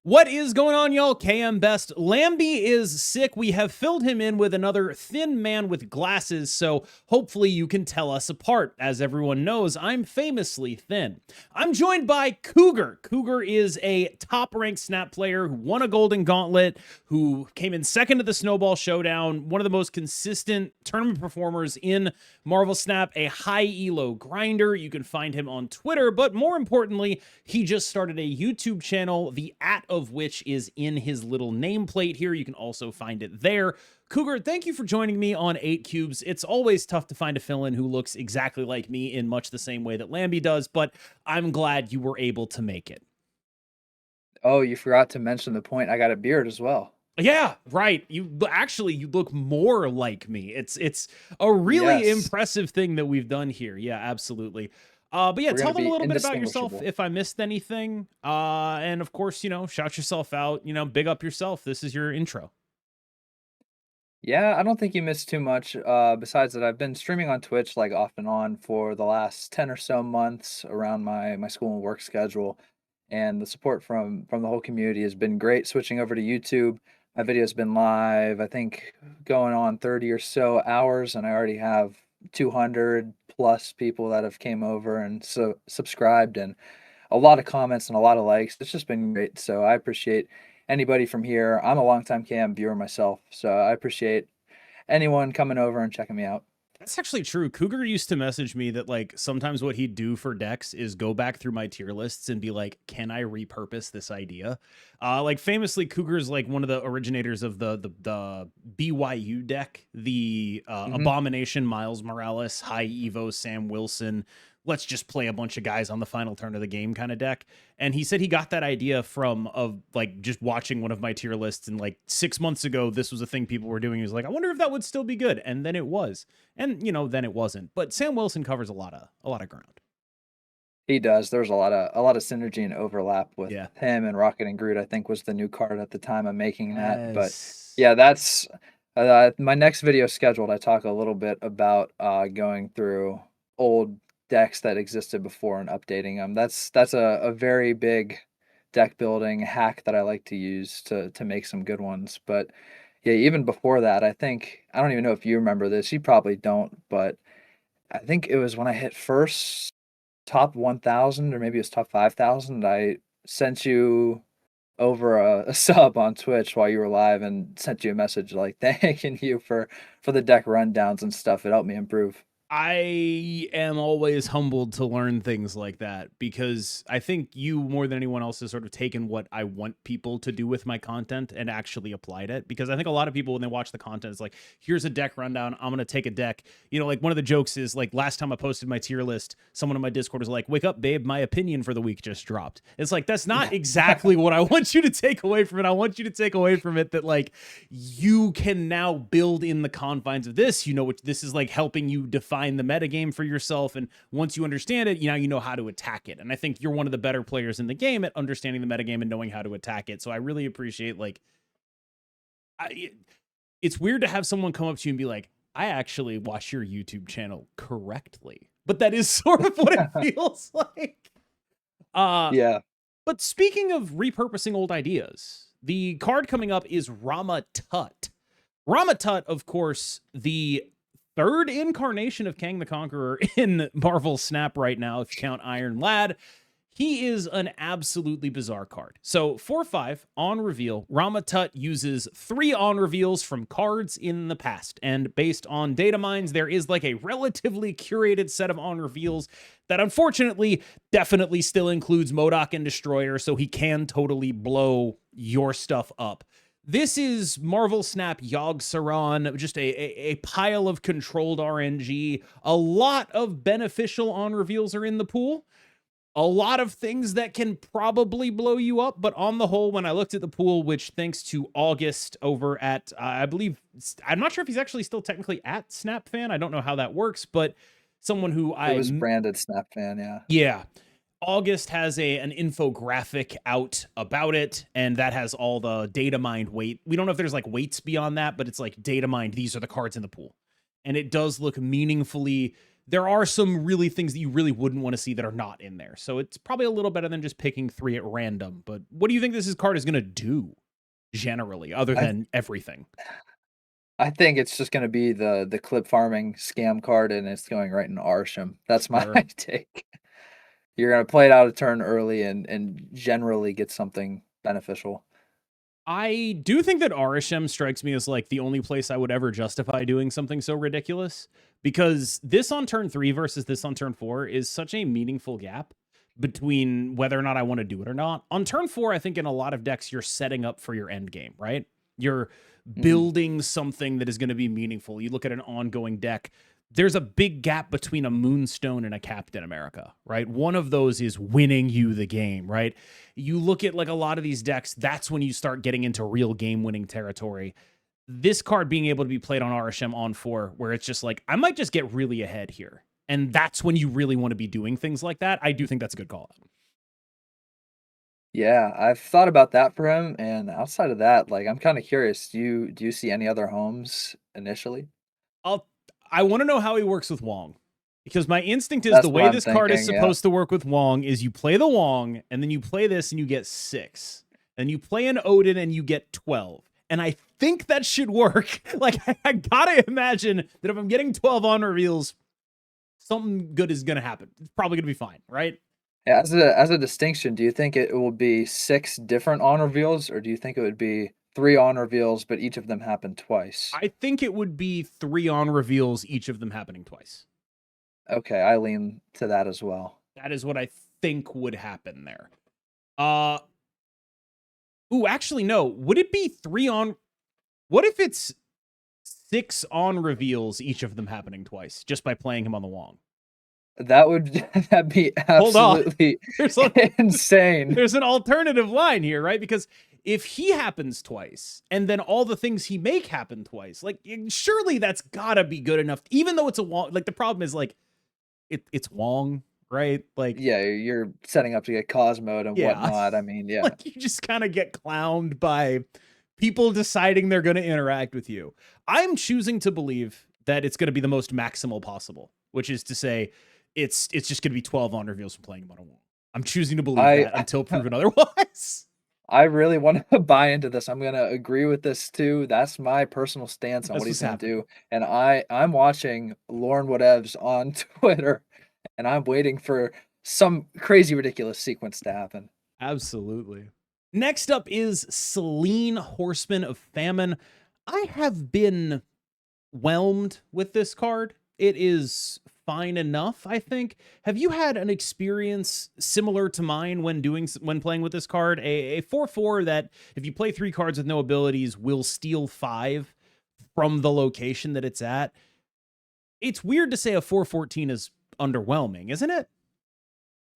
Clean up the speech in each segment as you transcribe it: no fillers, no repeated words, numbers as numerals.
What is going on, y'all? KMBest. Lambie is sick. We have filled him in with another thin man with glasses, so hopefully you can tell us apart. As everyone knows, I'm famously thin. I'm joined by Cougar. Cougar is a top-ranked Snap player who won a Golden Gauntlet, who came in second to the Snowball Showdown, one of the most consistent tournament performers in Marvel Snap, a high elo grinder. You can find him on Twitter, but more importantly, he just started a YouTube channel, the of which is in his little nameplate here. You can also find it there. Cougar, thank you for joining me on 8 Cubes. It's always tough to find a fill-in who looks exactly like me in much the same way that Lambie does, but I'm glad you were able to make it. Oh, you forgot to mention the point. I got a beard as well. Yeah, right. You look more like me. It's a really impressive thing that we've done here. Yeah, absolutely. But yeah, tell them a little bit about yourself if I missed anything. And of course, shout yourself out, big up yourself. This is your intro. Yeah, I don't think you missed too much. Besides that, I've been streaming on Twitch like off and on for the last 10 or so months around my school and work schedule. And the support from the whole community has been great. Switching over to YouTube, my video's been live, I think going on 30 or so hours, and I already have 200 plus people that have came over and subscribed, and a lot of comments and a lot of likes. It's just been great. So I appreciate anybody from here. I'm a longtime KM viewer myself, so I appreciate anyone coming over and checking me out. That's actually true. Cougar used to message me that like sometimes what he'd do for decks is go back through my tier lists and be like, can I repurpose this idea? Like famously, Cougar's like one of the originators of the BYU deck, the Abomination, Miles Morales, High Evo, Sam Wilson. Let's just play a bunch of guys on the final turn of the game kind of deck. And he said he got that idea from like just watching one of my tier lists, and like 6 months ago, this was a thing people were doing. He was like, I wonder if that would still be good. And then it was. And then it wasn't. But Sam Wilson covers a lot of ground. He does. There's a lot of synergy and overlap with him, and Rocket and Groot, I think, was the new card at the time of making that. But yeah, that's my next video scheduled. I talk a little bit about going through old decks that existed before and updating them. That's a very big deck building hack that I like to use to make some good ones. But yeah, even before that, I don't even know if you remember this. You probably don't, but I think it was when I hit first top 1,000, or maybe it was top 5,000. I sent you over a sub on Twitch while you were live and sent you a message like thanking you for the deck rundowns and stuff. It helped me improve. I am always humbled to learn things like that, because I think you, more than anyone else, has sort of taken what I want people to do with my content and actually applied it. Because I think a lot of people, when they watch the content, it's like, here's a deck rundown, I'm going to take a deck. Like one of the jokes is like, last time I posted my tier list, someone in my Discord was like, wake up, babe, my opinion for the week just dropped. It's like, that's not exactly what I want you to take away from it. I want you to take away from it that like, you can now build in the confines of this, what this is like, helping you define the metagame for yourself, and once you understand it, you know how to attack it. And I think you're one of the better players in the game at understanding the metagame and knowing how to attack it. So I really appreciate it's weird to have someone come up to you and be like, I actually watch your YouTube channel correctly, but that is sort of what it feels like. Yeah. But speaking of repurposing old ideas, the card coming up is Rama-Tut. Rama-Tut, of course, the third incarnation of Kang the Conqueror in Marvel Snap right now, if you count Iron Lad. He is an absolutely bizarre card. So 4/5 on reveal, Rama-Tut uses 3 on reveals from cards in the past. And based on data mines, there is like a relatively curated set of on reveals that unfortunately definitely still includes MODOK and Destroyer, so he can totally blow your stuff up. This is Marvel Snap Yogg-Saron, just a pile of controlled RNG. A lot of beneficial on reveals are in the pool. A lot of things that can probably blow you up, but on the whole, when I looked at the pool, which thanks to August over at, I believe, I'm not sure if he's actually still technically at Snap Fan. I don't know how that works, but someone who It was branded Snap Fan, yeah. Yeah. August has an infographic out about it, and that has all the data mined weight. We don't know if there's like weights beyond that, but it's like data mined. These are the cards in the pool. And it does look meaningfully there are some really things that you really wouldn't want to see that are not in there. So it's probably a little better than just picking 3 at random. But what do you think this card is going to do generally, other than everything? I think it's just gonna be the clip farming scam card, and it's going right in Arsham. That's my take. You're gonna play it out a turn early and generally get something beneficial. I do think that Arishem strikes me as like the only place I would ever justify doing something so ridiculous, because this on turn 3 versus this on turn 4 is such a meaningful gap between whether or not I want to do it or not. On turn 4, I think in a lot of decks, you're setting up for your end game, right? You're building something that is going to be meaningful. You look at an ongoing deck, there's a big gap between a Moonstone and a Captain America, right? One of those is winning you the game, right? You look at like a lot of these decks, that's when you start getting into real game-winning territory. This card being able to be played on RSM on 4, where it's just like, I might just get really ahead here. And that's when you really want to be doing things like that. I do think that's a good call. Yeah, I've thought about that for him, and outside of that, like, I'm kinda curious, do you see any other homes initially? I want to know how he works with Wong, because my instinct is That's the what way I'm this card is thinking, yeah. supposed to work with Wong is you play the Wong and then you play this and you get 6. And you play an Odin and you get 12. And I think that should work. Like, I gotta imagine that if I'm getting 12 on reveals, something good is gonna happen. It's probably gonna be fine, right? Yeah, as a distinction, do you think it will be 6 different on reveals, or do you think it would be 3 on reveals, but each of them happen twice? I think it would be 3 on reveals, each of them happening twice. Okay, I lean to that as well. That is what I think would happen there. Ooh, actually, no. Would it be 3 on... What if it's 6 on reveals, each of them happening twice, just by playing him on the Wong? That'd be absolutely insane. There's an alternative line here, right? Because if he happens twice, and then all the things he make happen twice, like, surely that's gotta be good enough, even though it's a Wong. Like, the problem is, like, it's Wong, right? Like, yeah, you're setting up to get Cosmoed and whatnot. I mean, yeah. Like, you just kind of get clowned by people deciding they're going to interact with you. I'm choosing to believe that it's going to be the most maximal possible, which is to say it's just going to be 12 on reveals from playing him on a Wong. I'm choosing to believe that until proven otherwise. I really want to buy into this. I'm going to agree with this too. That's my personal stance on what he's going to do. And I'm watching Lauren Whatevs on Twitter, and I'm waiting for some crazy, ridiculous sequence to happen. Absolutely. Next up is Selene, Horseman of Famine. I have been whelmed with this card. It is fine enough, I think. Have you had an experience similar to mine when playing with this card? A 4/4 that, if you play 3 cards with no abilities, will steal 5 from the location that it's at. It's weird to say a 4/14 is underwhelming, isn't it?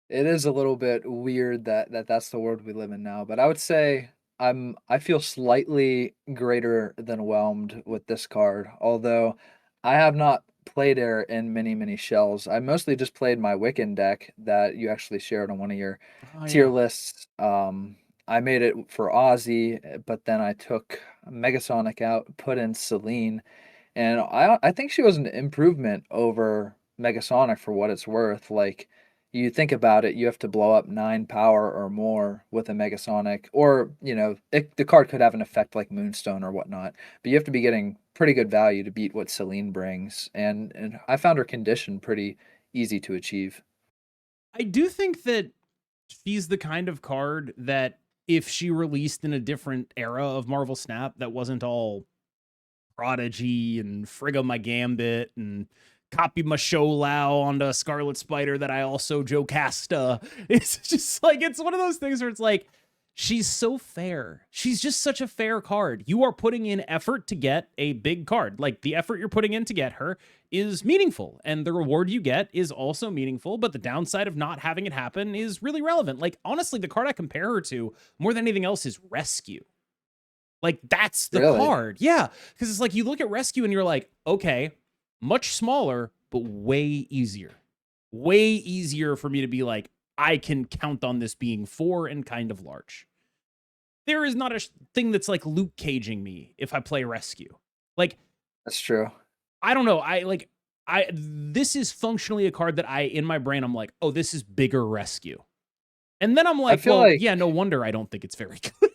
It is a little bit weird that's the world we live in now, but I would say I feel slightly greater than whelmed with this card, although I have not played her in many shells. I mostly just played my Wiccan deck that you actually shared on one of your tier lists. I made it for Ozzy, but then I took Megasonic out, put in Selene, and I think she was an improvement over Megasonic for what it's worth. Like, you think about it, you have to blow up 9 power or more with a Megasonic, or, the card could have an effect like Moonstone or whatnot, but you have to be getting pretty good value to beat what Selene brings, and I found her condition pretty easy to achieve. I do think that she's the kind of card that if she released in a different era of Marvel Snap that wasn't all Prodigy and Frigga my Gambit and copy my Shou-Lao onto Scarlet Spider that I also Jocasta. It's just like, it's one of those things where it's like, she's so fair. She's just such a fair card. You are putting in effort to get a big card. Like, the effort you're putting in to get her is meaningful, and the reward you get is also meaningful, but the downside of not having it happen is really relevant. Like, honestly, the card I compare her to more than anything else is Rescue. Like, that's the card. Yeah. Because it's like, you look at Rescue and you're like, okay, much smaller, but way easier. Way easier for me to be like, I can count on this being 4 and kind of large. There is not a thing that's like Luke caging me if I play Rescue. Like, that's true. I don't know. this is functionally a card that in my brain, I'm like, oh, this is bigger rescue. And then I'm like, well, yeah, no wonder I don't think it's very good.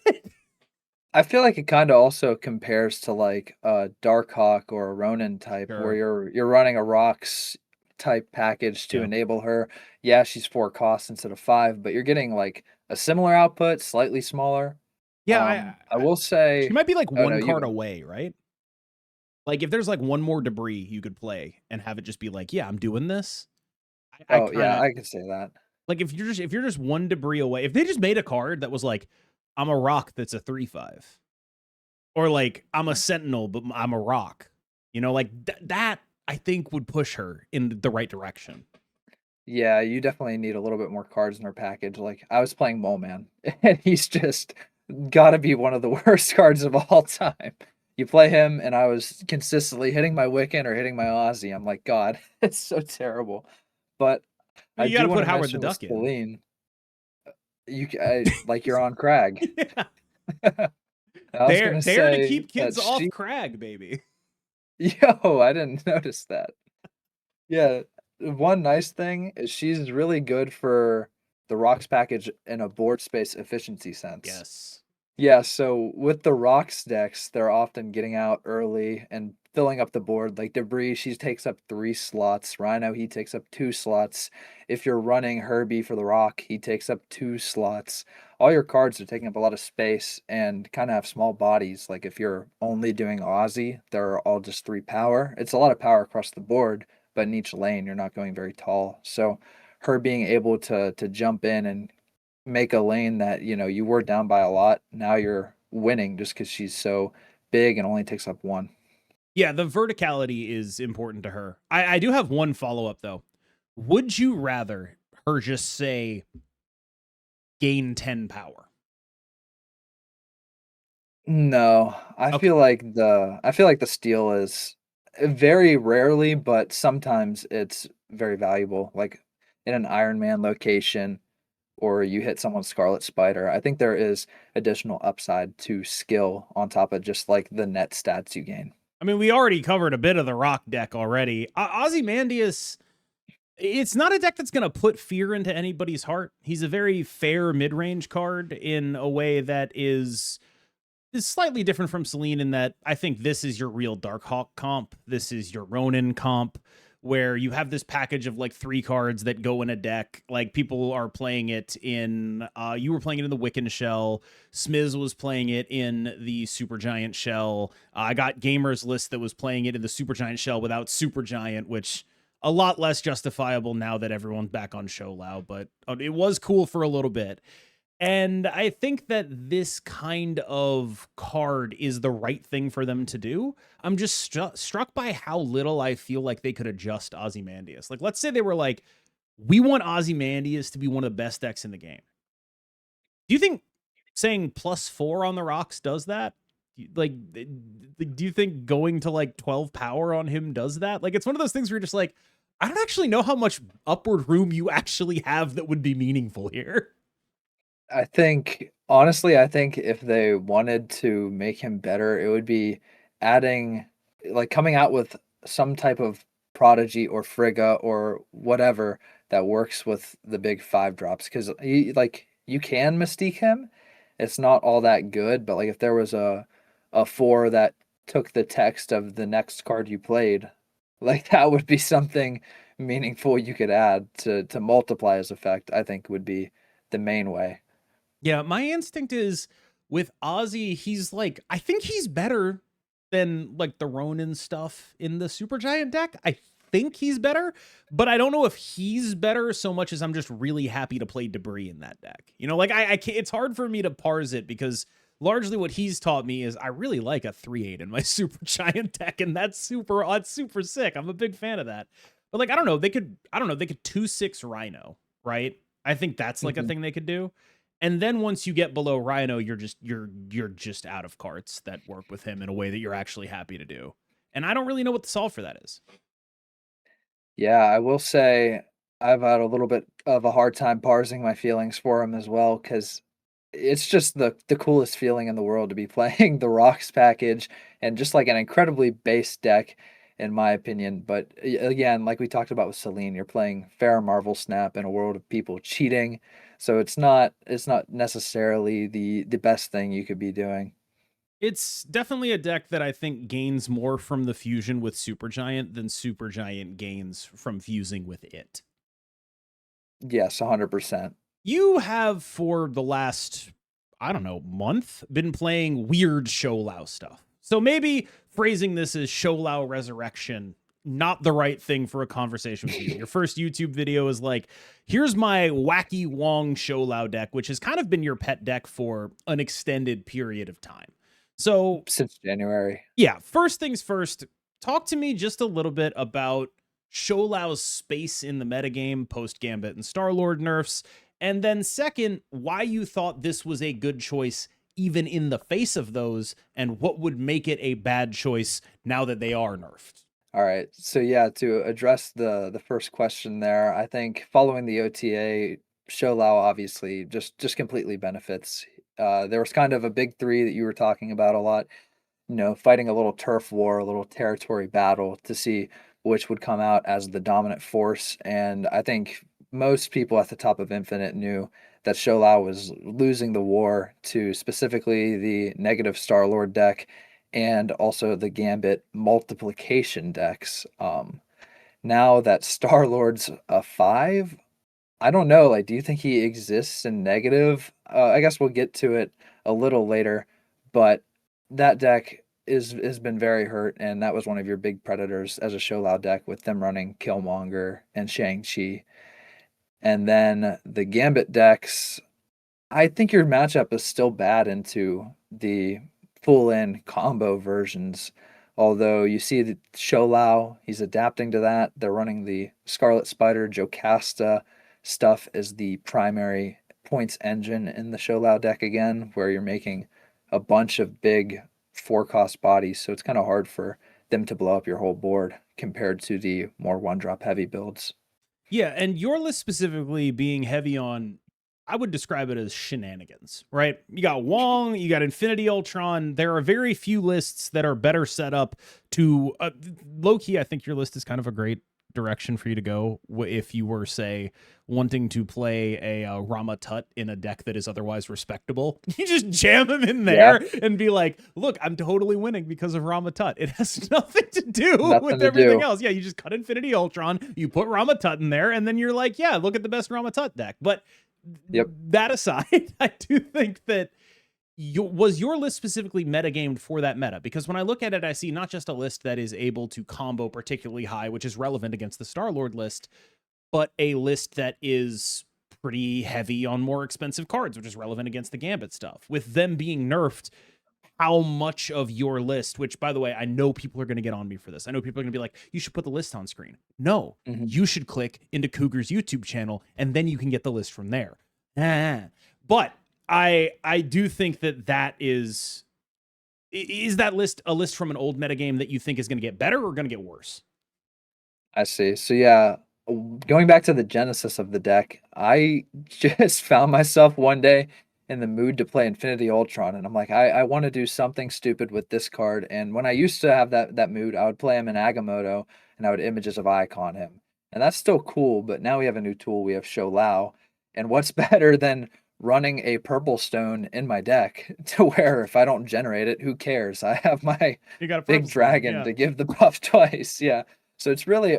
I feel like it kind of also compares to like a Darkhawk or a Ronin type where Sure. you're running a rocks type package to Yeah. enable her. Yeah, she's 4 costs instead of 5, but you're getting like a similar output, slightly smaller. Yeah, I will she say, might be like oh no, one you card go. away, right? Like if there's like one more debris you could play and have it just be like, yeah, I'm doing this. I Oh kind yeah, of I could say that. like if you're just one debris away. If they just made a card that was like, I'm a rock that's a 3/5, or like I'm a sentinel but I'm a rock, like that I think would push her in the right direction. Yeah, you definitely need a little bit more cards in her package. Like I was playing Mole Man, and he's just got to be one of the worst cards of all time. You play him, and I was consistently hitting my Wiccan or hitting my Aussie. I'm like, God, it's so terrible. But Well, I you got do to want put to Howard the mention with Duck in. Selene, like you're on Crag. Yeah. I was gonna There to say keep that kids off Crag, baby. yo, I didn't notice that. Yeah, one nice thing is she's really good for the rocks package in a board space efficiency sense. Yes. Yeah, so with the rocks decks, they're often getting out early and filling up the board. Like Debris, she takes up 3 slots. Rhino, he takes up 2 slots. If you're running Herbie for the rock, he takes up 2 slots. All your cards are taking up a lot of space and kind of have small bodies. Like if you're only doing Aussie, they're all just 3 power. It's a lot of power across the board, but in each lane, you're not going very tall. So her being able to jump in and make a lane that, you were down by a lot, now you're winning just because she's so big and only takes up 1. Yeah, the verticality is important to her. I do have one follow-up, though. Would you rather her just say, gain 10 power? No, I Okay. feel like the steal is very rarely, but sometimes it's very valuable, like in an Iron Man location or you hit someone's Scarlet Spider. I think there is additional upside to skill on top of just like the net stats you gain. I mean, we already covered a bit of the rock deck already. Ozymandias, it's not a deck that's going to put fear into anybody's heart. He's a very fair mid-range card in a way that is slightly different from Selene in that I think this is your real Darkhawk comp. This is your Ronin comp, where you have this package of like 3 cards that go in a deck. Like people are playing it in, you were playing it in the Wiccan shell. Smiz was playing it in the Supergiant shell. I got Gamers List that was playing it in the Supergiant shell without Supergiant, which a lot less justifiable now that everyone's back on Shou-Lao, but it was cool for a little bit. And I think that this kind of card is the right thing for them to do. I'm just struck by how little I feel like they could adjust Ozymandias. Like, let's say they were like, we want Ozymandias to be one of the best decks in the game. Do you think saying +4 on the rocks does that? Like, do you think going to like 12 power on him does that? Like, it's one of those things where you're just like, I don't actually know how much upward room you actually have that would be meaningful here. Honestly, I think if they wanted to make him better, it would be adding, like coming out with some type of Prodigy or Frigga or whatever that works with the big 5 drops. Because you can Mystique him. It's not all that good, but like if there was a 4 that took the text of the next card you played, like that would be something meaningful you could add to multiply his effect, I think would be the main way. Yeah, my instinct is with Ozzy, he's like, I think he's better than like the Ronin stuff in the Supergiant deck. I think he's better, but I don't know if he's better so much as I'm just really happy to play Debris in that deck. Like I can't, it's hard for me to parse it because largely what he's taught me is I really like a 3/8 in my Supergiant deck, and that's super sick. I'm a big fan of that. But like, I don't know, they could 2/6 Rhino, right? I think that's like a thing they could do. And then once you get below Rhino, you're just out of cards that work with him in a way that you're actually happy to do. And I don't really know what the solve for that is. Yeah, I will say I've had a little bit of a hard time parsing my feelings for him as well because it's just the coolest feeling in the world to be playing the Rocks package and just like an incredibly base deck in my opinion. But again, like we talked about with Selene, you're playing fair Marvel Snap in a world of people cheating, so it's not necessarily the best thing you could be doing. It's definitely a deck that I think gains more from the fusion with Supergiant than Supergiant gains from fusing with it. Yes, 100%. You have, for the last, I don't know, month, been playing weird Shou-Lao stuff. So maybe phrasing this as Shou-Lao Resurrection, not the right thing for a conversation with you. Your first YouTube video is like, here's my wacky Wong Shou-Lao deck, which has kind of been your pet deck for an extended period of time. So since January. Yeah, first things first, talk to me just a little bit about Shou-Lao's space in the metagame post Gambit and Star-Lord nerfs, and then second, why you thought this was a good choice even in the face of those, and what would make it a bad choice now that they are nerfed. All right. So yeah, to address the first question there, I think following the OTA, Shou-Lao obviously just completely benefits. There was kind of a big three that you were talking about a lot, fighting a little turf war, a little territory battle to see which would come out as the dominant force. And I think most people at the top of Infinite knew that Shou-Lao was losing the war to specifically the negative Star-Lord deck and also the Gambit multiplication decks. Now that Star-Lord's a 5, I don't know, like, do you think he exists in negative? I guess we'll get to it a little later, but that deck has been very hurt, and that was one of your big predators as a Shou-Lao deck with them running Killmonger and Shang-Chi. And then the Gambit decks, I think your matchup is still bad into the full-in combo versions. Although you see the Shou-Lao, he's adapting to that. They're running the Scarlet Spider, Jocasta stuff as the primary points engine in the Shou-Lao deck again, where you're making a bunch of big 4-cost bodies, so it's kind of hard for them to blow up your whole board compared to the more one-drop heavy builds. Yeah, and your list specifically being heavy on, I would describe it as shenanigans, right? You got Wong, you got Infinity Ultron. There are very few lists that are better set up to, low-key, I think your list is kind of a great direction for you to go if you were, say, wanting to play a Rama-Tut in a deck that is otherwise respectable. You just jam him in there and be like, look, I'm totally winning because of Rama-Tut. It has nothing to do with everything else. Yeah, you just cut Infinity Ultron, you put Rama-Tut in there, and then you're like, yeah, look at the best Rama-Tut deck. But that aside, I do think that was your list specifically metagamed for that meta? Because when I look at it, I see not just a list that is able to combo particularly high, which is relevant against the Star-Lord list, but a list that is pretty heavy on more expensive cards, which is relevant against the Gambit stuff. With them being nerfed, how much of your list, which, by the way, I know people are going to get on me for this. I know people are going to be like, you should put the list on screen. No, you should click into Cougar's YouTube channel, and then you can get the list from there. But I do think that is that list a list from an old metagame that you think is going to get better or going to get worse? I see. So yeah, going back to the genesis of the deck, I just found myself one day in the mood to play Infinity Ultron, and I'm like, I want to do something stupid with this card. And when I used to have that mood, I would play him in Agamotto, and I would Images of Icon him, and that's still cool. But now we have a new tool. We have Shou-Lao, and what's better than running a purple stone in my deck to where if I don't generate it, who cares? I have my big dragon to give the buff twice. Yeah. So it's really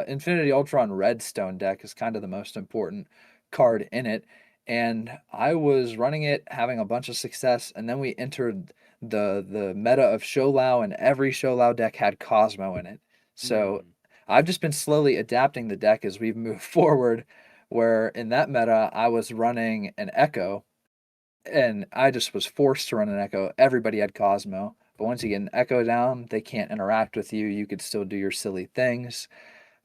Infinity Ultron Redstone deck is kind of the most important card in it. And I was running it, having a bunch of success, and then we entered the meta of Shou-Lao, and every Shou-Lao deck had Cosmo in it. So I've just been slowly adapting the deck as we've moved forward, where in that meta, I was running an Echo, and I just was forced to run an Echo. Everybody had Cosmo, but once you get an Echo down, they can't interact with you. You could still do your silly things.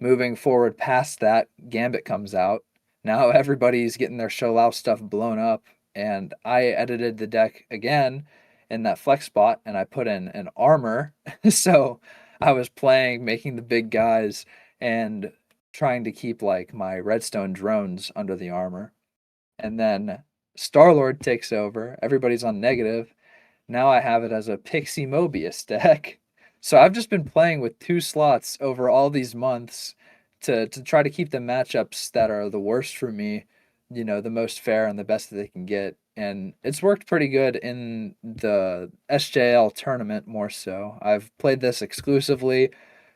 Moving forward past that, Gambit comes out. Now everybody's getting their Shou-Lao stuff blown up, and I edited the deck again in that flex spot, and I put in an armor. So I was playing, making the big guys, and trying to keep like my redstone drones under the armor. And then Star-Lord takes over. Everybody's on negative. Now I have it as a Pixie Mobius deck. So I've just been playing with 2 slots over all these months to try to keep the matchups that are the worst for me, the most fair and the best that they can get. And it's worked pretty good in the SJL tournament more so. I've played this exclusively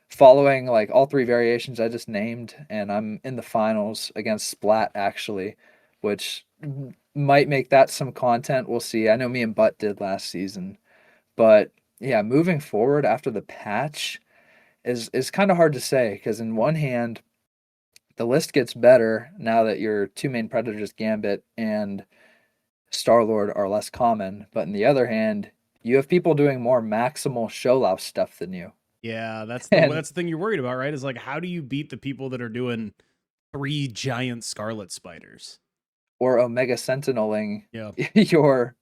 following like all 3 variations I just named, and I'm in the finals against Splat actually, which might make that some content. We'll see. I know me and Butt did last season. But yeah, moving forward after the patch is kind of hard to say because in one hand, the list gets better now that your 2 main predators, Gambit and Star-Lord, are less common. But in the other hand, you have people doing more maximal Shou-Lao stuff than you. Yeah, that's the thing you're worried about, right? Is like, how do you beat the people that are doing 3 giant Scarlet Spiders? Or Omega Sentineling your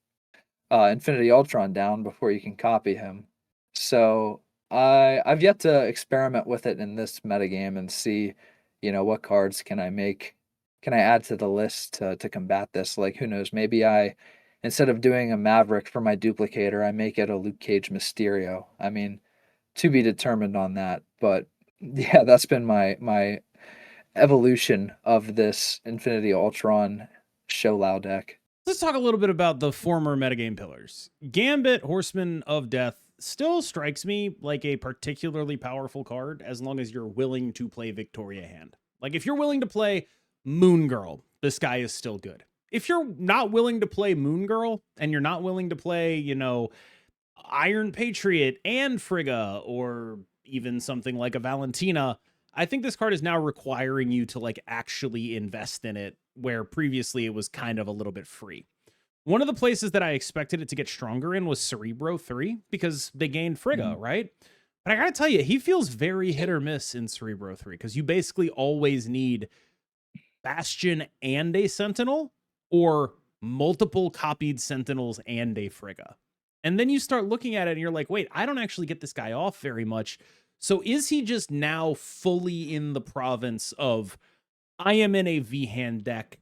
Infinity Ultron down before you can copy him. So I've yet to experiment with it in this metagame and see, what cards can I add to the list to combat this? Like, who knows? Maybe instead of doing a Maverick for my duplicator, I make it a Luke Cage Mysterio. I mean, to be determined on that. But yeah, that's been my evolution of this Infinity Ultron Shou-Lao deck. Let's talk a little bit about the former metagame pillars. Gambit, Horseman of Death, still strikes me like a particularly powerful card as long as you're willing to play Victoria hand. Like, if you're willing to play Moon Girl, this guy is still good. If you're not willing to play Moon Girl and you're not willing to play, Iron Patriot and Frigga, or even something like a Valentina, I think this card is now requiring you to like actually invest in it, where previously it was kind of a little bit free. One of the places that I expected it to get stronger in was Cerebro 3 because they gained Frigga, right? But I gotta tell you, he feels very hit or miss in Cerebro 3 because you basically always need Bastion and a Sentinel or multiple copied Sentinels and a Frigga. And then you start looking at it and you're like, wait, I don't actually get this guy off very much. So is he just now fully in the province of, I am in a V-hand deck,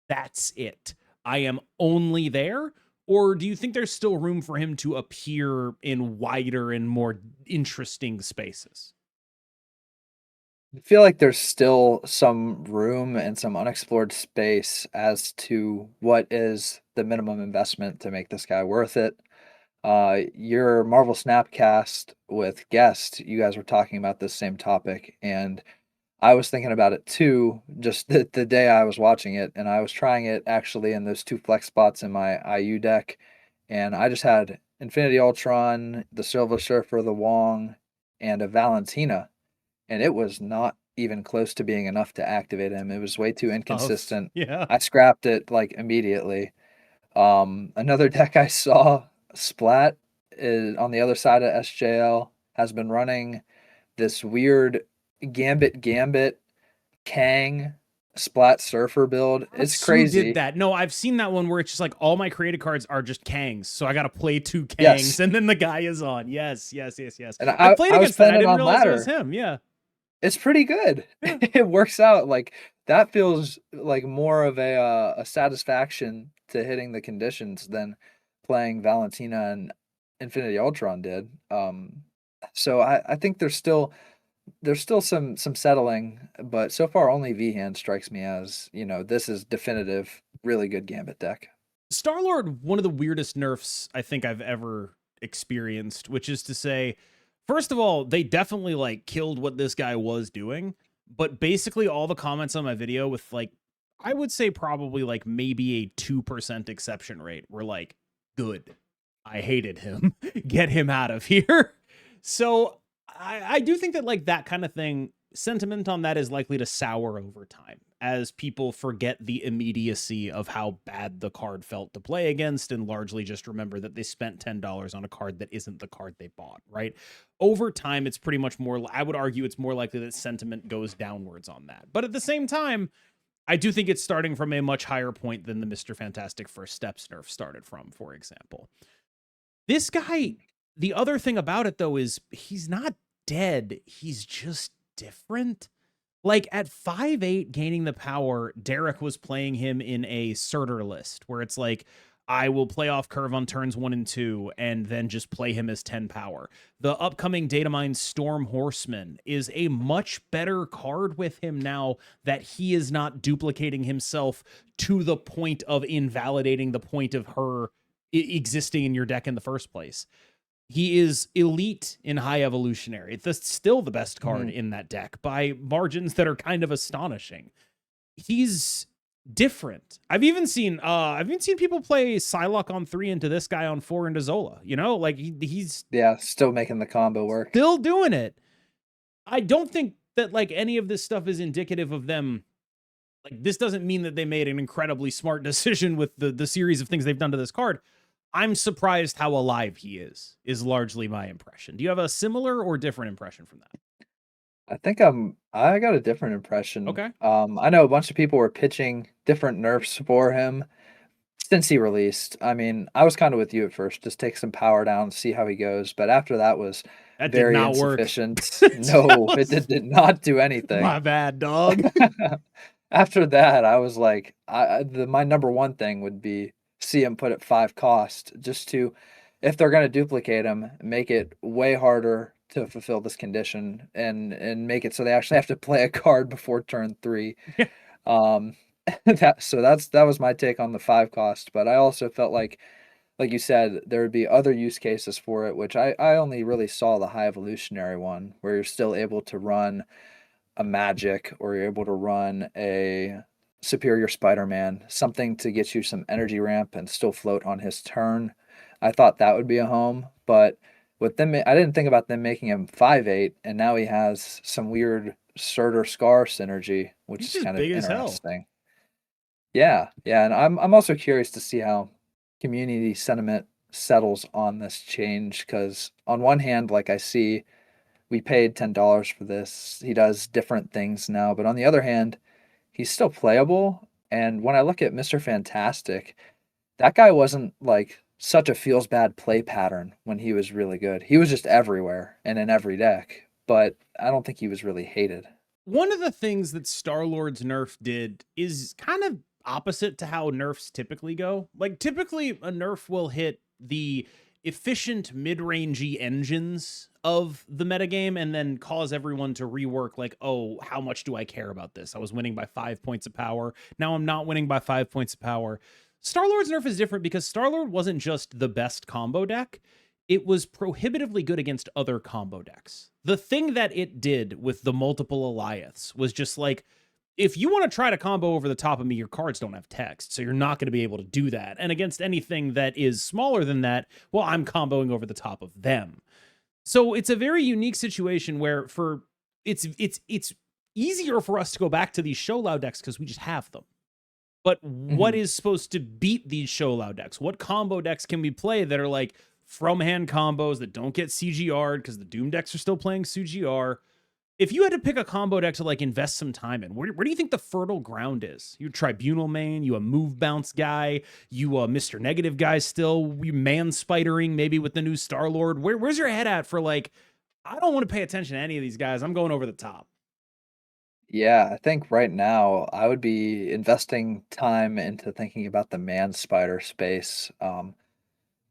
that's it, I am only there? Or do you think there's still room for him to appear in wider and more interesting spaces? I feel like there's still some room and some unexplored space as to what is the minimum investment to make this guy worth it. Your Marvel Snapcast with guest, you guys were talking about this same topic, and I was thinking about it too, just the day I was watching it, and I was trying it actually in those 2 flex spots in my IU deck, and I just had Infinity Ultron, the Silver Surfer, the Wong, and a Valentina, and it was not even close to being enough to activate him. It was way too inconsistent. Yeah. I scrapped it like immediately. Another deck I saw, Splat, is on the other side of SJL, has been running this weird Gambit Kang Splat Surfer build. It's crazy. Who did that? No, I've seen that one where it's just like all my created cards are just Kangs, so I got to play 2 Kangs, yes. And then the guy is on. Yes. And I played against that. I didn't realize it was him. Yeah. It's pretty good. Yeah. It works out. Like, that feels like more of a satisfaction to hitting the conditions than playing Valentina and Infinity Ultron did. So I think there's still some settling, but so far only V-hand strikes me as, this is definitive, really good Gambit deck. Star-Lord, one of the weirdest nerfs I think I've ever experienced, which is to say, first of all, they definitely like killed what this guy was doing, but basically all the comments on my video with like, I would say probably like maybe a 2% exception rate were like, good, I hated him, get him out of here. So I do think that like that kind of thing, sentiment on that is likely to sour over time as people forget the immediacy of how bad the card felt to play against and largely just remember that they spent $10 on a card that isn't the card they bought, right? Over time, it's pretty much more, I would argue it's more likely that sentiment goes downwards on that. But at the same time, I do think it's starting from a much higher point than the Mr. Fantastic First Steps nerf started from, for example. This guy, the other thing about it though is he's not dead, he's just different. Like at 5'8", gaining the power, Derek was playing him in a Surtur list where it's like, I will play off curve on turns 1 and 2 and then just play him as 10 power. The upcoming Datamine Storm Horseman is a much better card with him now that he is not duplicating himself to the point of invalidating the point of her existing in your deck in the first place. He is elite in High Evolutionary. It's still the best card in that deck by margins that are kind of astonishing. He's different. I've even seen people play Psylocke on 3 into this guy on 4 into Zola. You know, like he's still making the combo work. Still doing it. I don't think that like any of this stuff is indicative of them. Like, this doesn't mean that they made an incredibly smart decision with the series of things they've done to this card. I'm surprised how alive he is largely my impression. Do you have a similar or different impression from that? I think I got a different impression. Okay. I know a bunch of people were pitching different nerfs for him since he released. I mean, I was kind of with you at first, just take some power down, see how he goes. But after that was very insufficient. No, it did not do anything. My bad, dog. After that, I was like, my number one thing would be see him put at 5 cost, just to, if they're going to duplicate him, make it way harder to fulfill this condition and make it so they actually have to play a card before turn 3. That was my take on the 5 cost, but I also felt like you said, there would be other use cases for it, which I only really saw the High Evolutionary one, where you're still able to run a magic, or you're able to run a Superior Spider-Man, something to get you some energy ramp and still float on his turn. I thought that would be a home, but with them, I didn't think about them making him 5/8, and now he has some weird Surtur Scar synergy, which is kind of interesting. Yeah, and I'm also curious to see how community sentiment settles on this change, because on one hand, like, I see we paid $10 for this. He does different things now, but on the other hand, he's still playable. And when I look at Mr. Fantastic, that guy wasn't like such a feels bad play pattern when he was really good. He was just everywhere and in every deck, but I don't think he was really hated. One of the things that Star-Lord's nerf did is kind of opposite to how nerfs typically go. Like, typically a nerf will hit the efficient mid-rangey engines of the metagame and then cause everyone to rework, like, oh, how much do I care about this? I was winning by 5 points of power. Now I'm not winning by 5 points of power. Star-Lord's nerf is different because Star-Lord wasn't just the best combo deck. It was prohibitively good against other combo decks. The thing that it did with the multiple Alioths was just like, if you want to try to combo over the top of me, your cards don't have text, so you're not going to be able to do that. And against anything that is smaller than that, well, I'm comboing over the top of them. So it's a very unique situation where it's easier for us to go back to these Shou-Lao decks because we just have them. But what is supposed to beat these Shou-Lao decks? What combo decks can we play that are like from hand combos that don't get CGR'd because the Doom decks are still playing CGR? If you had to pick a combo deck to like invest some time in, where do you think the fertile ground is? You Tribunal main, you a move bounce guy, you a Mr. Negative guy still, you man spidering maybe with the new Star-Lord. Where's your head at for like, I don't want to pay attention to any of these guys. I'm going over the top. Yeah, I think right now I would be investing time into thinking about the man spider space.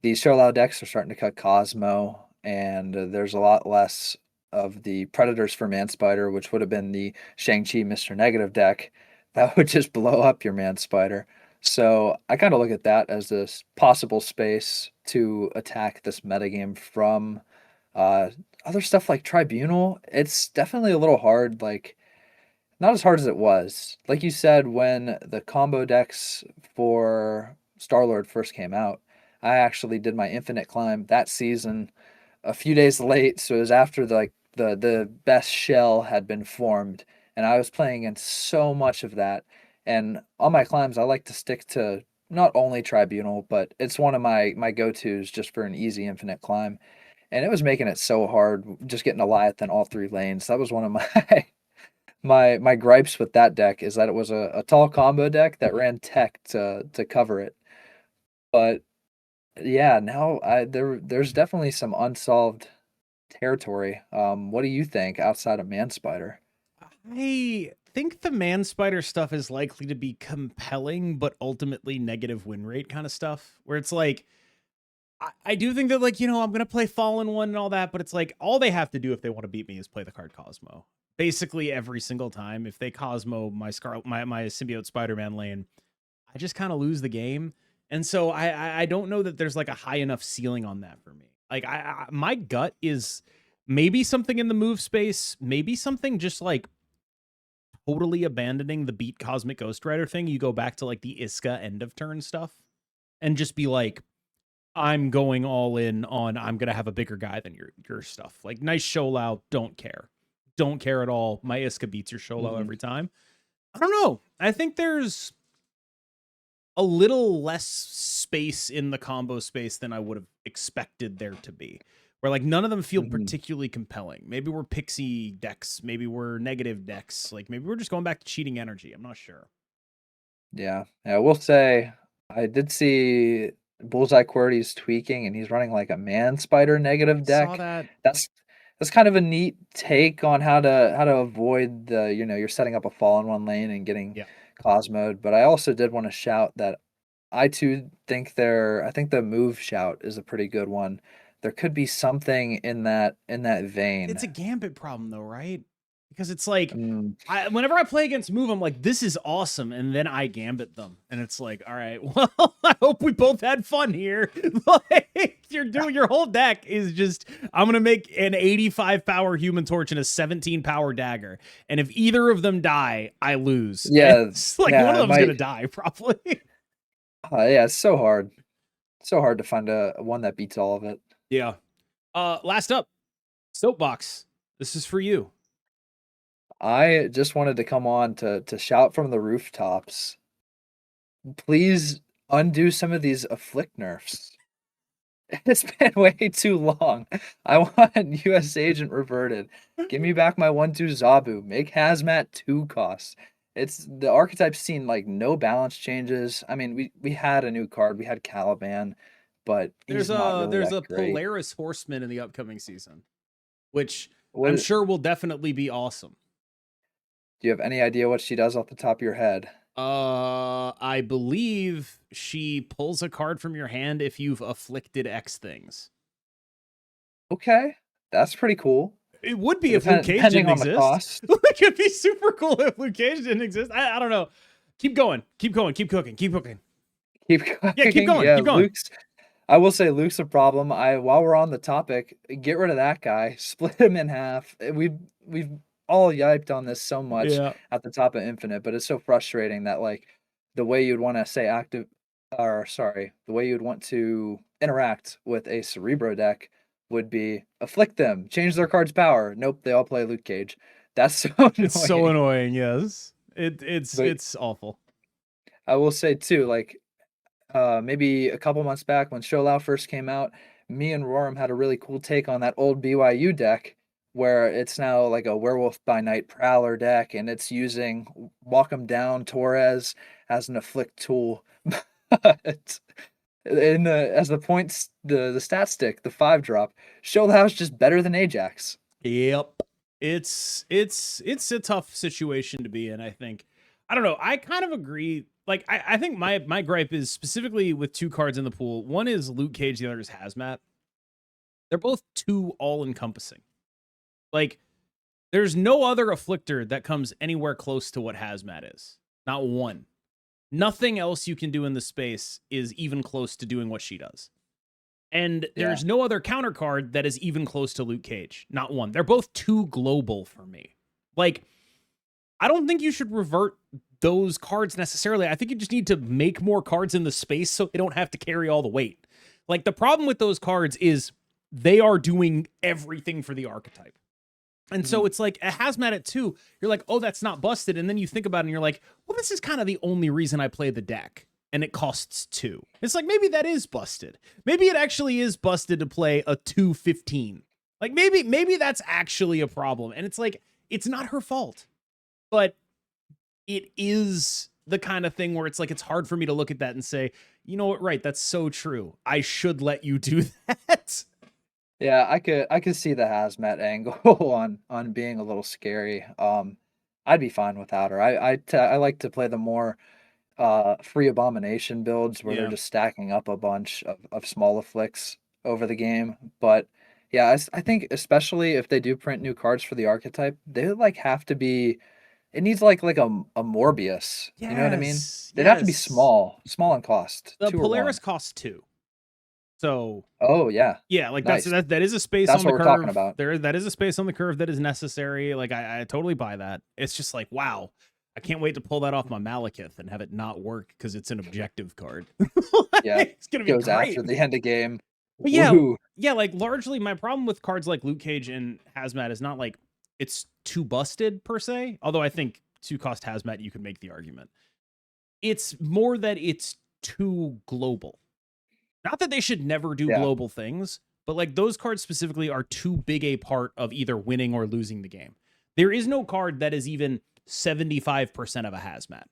These Shou-Lao decks are starting to cut Cosmo, and there's a lot less of the Predators for Man Spider, which would have been the Shang-Chi Mr. Negative deck. That would just blow up your Man Spider. So I kind of look at that as this possible space to attack this metagame from other stuff like Tribunal. It's definitely a little hard, like, not as hard as it was. Like you said, when the combo decks for Star-Lord first came out, I actually did my Infinite Climb that season a few days late, so it was after the best shell had been formed, and I was playing in so much of that. And on my climbs, I like to stick to not only Tribunal, but it's one of my go-tos just for an easy Infinite Climb. And it was making it so hard just getting Goliath in all 3 lanes. That was one of my gripes with that deck, is that it was a tall combo deck that ran tech to cover it. But yeah, now there's definitely some unsolved territory. What do you think outside of Man Spider? I think the man spider stuff is likely to be compelling, but ultimately negative win rate kind of stuff, where it's like, I do think that, like, I'm going to play Fallen One and all that, but it's like, all they have to do if they want to beat me is play the card Cosmo. Basically every single time. If they Cosmo my symbiote Spider-Man lane, I just kind of lose the game. And so I don't know that there's like a high enough ceiling on that for me. Like my gut is maybe something in the move space, maybe something just like totally abandoning the beat Cosmic Ghost Rider thing. You go back to like the Iska end of turn stuff and just be like, I'm going all in on, I'm going to have a bigger guy than your stuff. Like, nice Shou-Lao, don't care. Don't care at all. My Iska beats your Shou-Lao every time. I don't know. I think there's a little less space in the combo space than I would have expected there to be. Where like none of them feel particularly compelling. Maybe we're pixie decks. Maybe we're negative decks. Like maybe we're just going back to cheating energy. I'm not sure. Yeah. I will say I did see Bullseye QWERTY's tweaking, and he's running like a man spider negative deck. Saw that. That's kind of a neat take on how to avoid the, you're setting up a Fallen One lane and getting Cosmoed. But I also did want to shout that I too think I think the move shout is a pretty good one. There could be something in that vein. It's a Gambit problem though, right? Because it's like, whenever I play against move, I'm like, this is awesome. And then I Gambit them. And it's like, all right, well, I hope we both had fun here. Like, your whole deck is just, I'm going to make an 85 power Human Torch and a 17 power dagger. And if either of them die, I lose. Yeah. And it's like one of them's going to die, probably. Yeah, it's so hard. So hard to find a one that beats all of it. Yeah. Last up, Soapbox. This is for you. I just wanted to come on to shout from the rooftops. Please undo some of these afflict nerfs. It's been way too long. I want US Agent reverted. Give me back my 1/2 Zabu. Make Hazmat 2 cost. It's the archetype's seen like no balance changes. I mean, we had a new card. We had Caliban, but there's a Polaris Horseman in the upcoming season, which I'm sure will definitely be awesome. Do you have any idea what she does off the top of your head? I believe she pulls a card from your hand if you've afflicted X things. Okay, that's pretty cool. It would be if Luke Cage didn't exist. It could be super cool if Luke Cage didn't exist. I don't know. Keep going. Keep cooking. Keep cooking. Yeah, keep going. Yeah, keep going. I will say Luke's a problem. While we're on the topic, get rid of that guy. Split him in half. We've all yiped on this so much at the top of Infinite, but it's so frustrating that like the way you'd want to say the way you'd want to interact with a Cerebro deck would be afflict them, change their card's power. Nope, they all play Luke Cage. That's so annoying. It's so annoying, yes. It's awful. I will say too, like maybe a couple months back when Shou-Lao first came out, me and Roram had a really cool take on that old BYU deck where it's now like a Werewolf by Night Prowler deck, and it's using Walk 'em Down Torres as an afflict tool. As the points, the stat stick, the 5-drop, Shou-Lao's just better than Ajax. Yep. It's a tough situation to be in, I think. I don't know. I kind of agree. Like, I think my gripe is specifically with 2 cards in the pool. One is Luke Cage, the other is Hazmat. They're both too all-encompassing. Like, there's no other afflictor that comes anywhere close to what Hazmat is. Not one. Nothing else you can do in the space is even close to doing what she does. And there's no other counter card that is even close to Luke Cage. Not one. They're both too global for me. Like, I don't think you should revert those cards necessarily. I think you just need to make more cards in the space so they don't have to carry all the weight. Like, the problem with those cards is they are doing everything for the archetype. And so it's like a Hazmat at 2, you're like, oh, that's not busted. And then you think about it and you're like, well, this is kind of the only reason I play the deck. And it costs 2. It's like, maybe that is busted. Maybe it actually is busted to play a 2/15. Like maybe that's actually a problem. And it's like, it's not her fault, but it is the kind of thing where it's like, it's hard for me to look at that and say, you know what? Right. That's so true. I should let you do that. Yeah, I could see the Hazmat angle on being a little scary. I'd be fine without her. I like to play the more free abomination builds where they're Yeah. just stacking up a bunch of small afflicts over the game. But yeah, I think especially if they do print new cards for the archetype, they would like have to be. It needs like a Morbius. You know what I mean? Yes. They'd have to be Yes. small in cost, The 2 or 1. Polaris costs 2. So Oh yeah, yeah, like nice. that is a space That's on the what we're talking curve. about. That is a space on the curve that is necessary. Like I totally buy that. It's just like, wow, I can't wait to pull that off my Malekith and have it not work because it's an objective card. Yeah, It's gonna be goes great. after the end of game. But yeah, Woohoo! yeah, like largely my problem with cards like Luke Cage and Hazmat is not like it's too busted per se. Although I think 2-cost Hazmat you could make the argument. It's more that it's too global. Not that they should never do Yeah, global things, but like those cards specifically are too big a part of either winning or losing the game. There is no card that is even 75% of a Hazmat.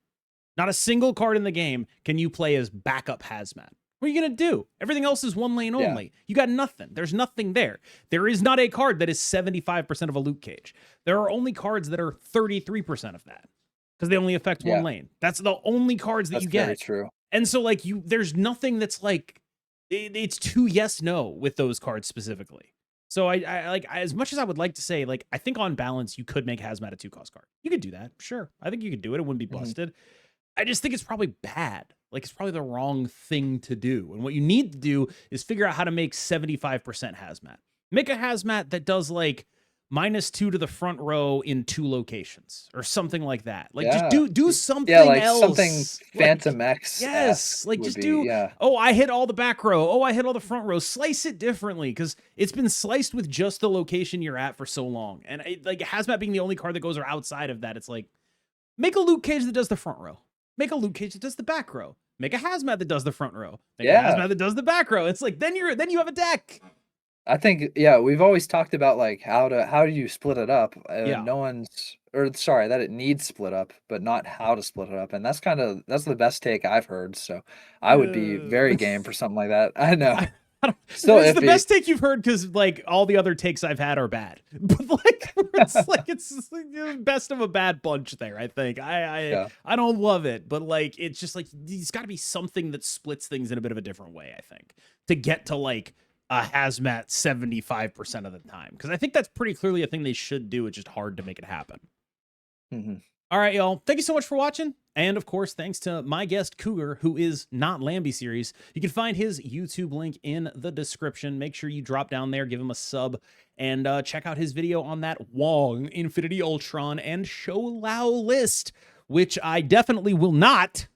Not a single card in the game can you play as backup Hazmat. What are you going to do? Everything else is 1 lane only. yeah, You got nothing. There's nothing there. There is not a card that is 75% of a Luke Cage. There are only cards that are 33% of that because they only affect 1 yeah. lane. That's the only cards that That's you very get. true. And so like there's nothing that's like it's too yes no with those cards specifically. So I like as much as I would like to say like I think on balance you could make Hazmat a 2-cost card. You could do that, sure. I think you could do it. It wouldn't be Mhm. busted. I just think it's probably bad. Like it's probably the wrong thing to do. And what you need to do is figure out how to make 75% Hazmat. Make a Hazmat that does like -2 to the front row in 2 locations or something like that. Like just Yeah. do something Yeah, like else. something Like, Phantom X-esque yes, like would just be, do, yeah. oh, I hit all the back row. Oh, I hit all the front row. Slice it differently because it's been sliced with just the location you're at for so long. And like Hazmat being the only card that goes outside of that, it's like make a Luke Cage that does the front row. Make a Luke Cage that does the back row. Make a Hazmat that does the front row. Make a Yeah. Hazmat that does the back row. It's like then you have a deck. I think, yeah, we've always talked about like how do you split it up? Yeah. No one's, or sorry, that it needs split up, but not how to split it up. And that's the best take I've heard. So I would be very game for something like that. I know. Still It's the iffy. best take you've heard because like all the other takes I've had are bad. But like it's like the best of a bad bunch there. I think Yeah. I don't love it, but like it's just like there's got to be something that splits things in a bit of a different way. I think to get to like a Hazmat 75% of the time because I think that's pretty clearly a thing they should do. It's just hard to make it happen. Mhm. All right, y'all. Thank you so much for watching. And of course, thanks to my guest, Cougar, who is not Lambie Series. You can find his YouTube link in the description. Make sure you drop down there, give him a sub, and check out his video on that Wong, Infinity Ultron, and Shou-Lao list, which I definitely will not,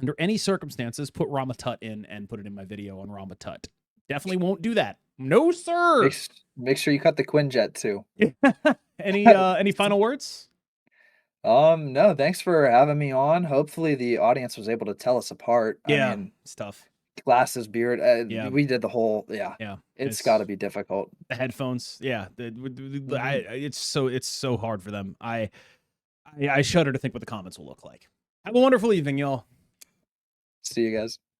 under any circumstances, put Rama-Tut in and put it in my video on Rama-Tut. Definitely won't do that. No, sir. Make sure you cut the Quinjet too. Any final words? No, thanks for having me on. Hopefully the audience was able to tell us apart. Yeah, I mean, it's tough. glasses, beard, Yeah. we did the whole, yeah. Yeah. It's got to be difficult. The headphones, yeah. It's so hard for them. I shudder to think what the comments will look like. Have a wonderful evening, y'all. See you guys.